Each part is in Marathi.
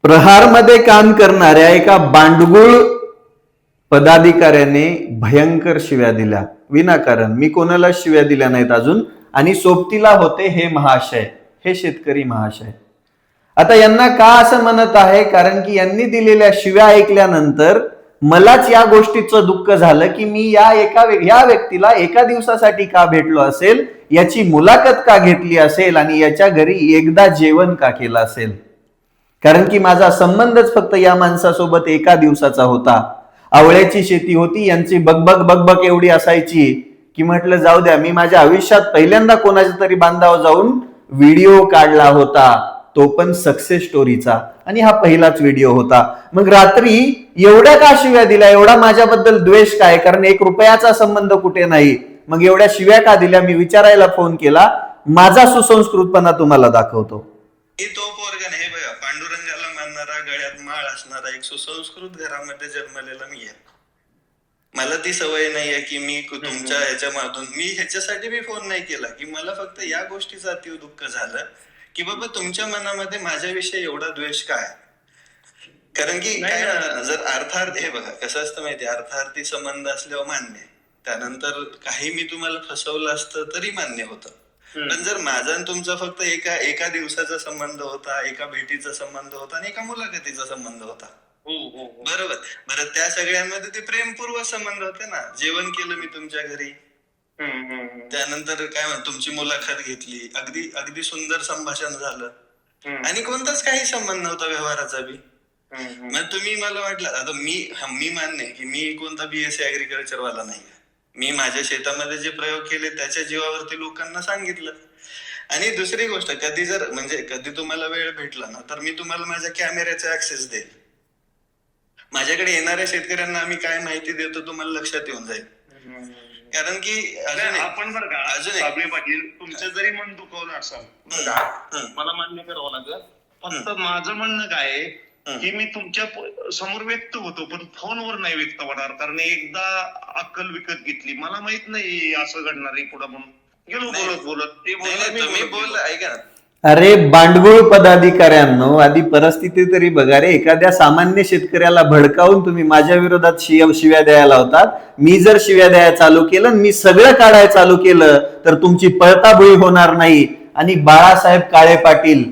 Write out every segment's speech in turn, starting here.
प्रहारमध्ये काम करणाऱ्या एका बांडगुळ पदाधिकाऱ्याने भयंकर शिव्या दिल्या विनाकारण. मी कोणाला शिव्या दिल्या नाहीत अजून. आणि सोबतीला होते हे महाशय, हे शेतकरी महाशय. आता यांना का असं म्हणत आहे, कारण की यांनी दिलेल्या शिव्या ऐकल्यानंतर मलाच या गोष्टीचं दुःख झालं की मी या व्यक्तीला एका दिवसासाठी का भेटलो असेल, याची मुलाखत का घेतली असेल आणि याच्या घरी एकदा जेवण का केलं असेल. कारण की माझा संबंधच फक्त या माणसासोबत एका दिवसाचा होता. आवळ्याची शेती होती, यांची बगबग एवढी असायची की म्हटलं जाऊ द्या, मी माझ्या आयुष्यात पहिल्यांदा कोणाच्या तरी बांधावर जाऊन व्हिडिओ काढला होता, तो पण सक्सेस स्टोरीचा, आणि हा पहिलाच व्हिडिओ होता. मग रात्री एवढ्या का शिव्या दिल्या, एवढा माझ्याबद्दल द्वेष काय, कारण 1 रुपयाचा संबंध कुठे नाही, मग एवढ्या शिव्या का दिल्या. मी विचारायला फोन केला. माझा सुसंस्कृतपणा तुम्हाला दाखवतो. तो पोरगा नाही बघा, पांडुरंगाला मानणारा, गळ्यात माळ असणारा, एक सुसंस्कृत घरामध्ये जन्मलेला मी आहे. मला ती सवय नाहीये की मी तुमच्या ह्याच्यामधून, मी ह्याच्यासाठी मी फोन नाही केला की मला फक्त या गोष्टीचं अति दुःख झालं की बाबा तुमच्या मनामध्ये माझ्याविषयी एवढा द्वेष काय. कारण की काय म्हणतात, जर अर्थार्थ, हे बघा कसं असतं माहितीये, अर्थार्थी संबंध असल्यावर मान्य, त्यानंतर काही मी तुम्हाला फसवलं असतं तरी मान्य होतं. पण जर माझा आणि तुमचा फक्त एका दिवसाचा संबंध होता, एका भेटीचा संबंध होता आणि एका मुलाखतीचा संबंध होता, बरोबर, बरं, त्या सगळ्यांमध्ये ते प्रेमपूर्वक संबंध होते ना. जेवण केलं मी तुमच्या घरी, त्यानंतर काय म्हणतो, तुमची मुलाखत घेतली, अगदी सुंदर संभाषण झालं आणि कोणताच काही संबंध नव्हता व्यवहाराचा बी. मग तुम्ही मला वाटलं, आता मी मान्य की मी कोणता BSc ऍग्रिकल्चर वाला नाही. मी माझ्या शेतामध्ये जे प्रयोग केले त्याच्या जीवावरती लोकांना सांगितलं. आणि दुसरी गोष्ट, कधी तुम्हाला वेळ भेटला ना तर मी तुम्हाला माझ्या कॅमेऱ्याचा ऍक्सेस देईल. माझ्याकडे येणाऱ्या शेतकऱ्यांना आम्ही काय माहिती देतो तुम्हाला लक्षात येऊन जाईल. कारण की आपण बरं का साबळे पाटील, तुमचं जरी मन दुखवलं असाल मला मान्य करावं लागलं. फक्त माझं म्हणणं काय आहे की मी तुमच्या समोर व्यक्त होतो पण फोनवर नाही व्यक्त होणार, कारण एकदा अक्कल विकत घेतली. मला माहित नाही असं घडणार आहे पुढे म्हणून गेलो बोलत तुम्ही बोल, ऐका ना. अरे बांडगुळ पदाधिकाऱ्यांनो, आधी परिस्थिती तरी बघा रे. एखाद्या सामान्य शेतकऱ्याला भडकावून तुम्ही माझ्या विरोधात शिव्या द्यायला होतात. मी जर शिव्या द्यायला चालू केलं, मी सगळं काढायला चालू केलं तर तुमची पळताबुळी होणार नाही. आणि बाळासाहेब काळे पाटील,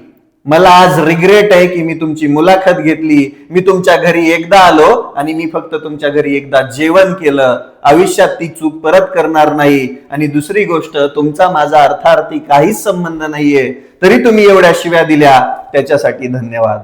मला आज रिग्रेट आहे की मी तुमची मुलाखत घेतली. मी तुमच्या घरी एकदा आलो आणि मी फक्त तुमच्या घरी एकदा जेवण केलं. आयुष्यात ती चूक परत करणार नाही. आणि दुसरी गोष्ट, तुमचा माझा अर्थार्थी काहीच संबंध नाहीये, तरी तुम्ही एवढ्या शिव्या दिल्या, त्याच्यासाठी धन्यवाद.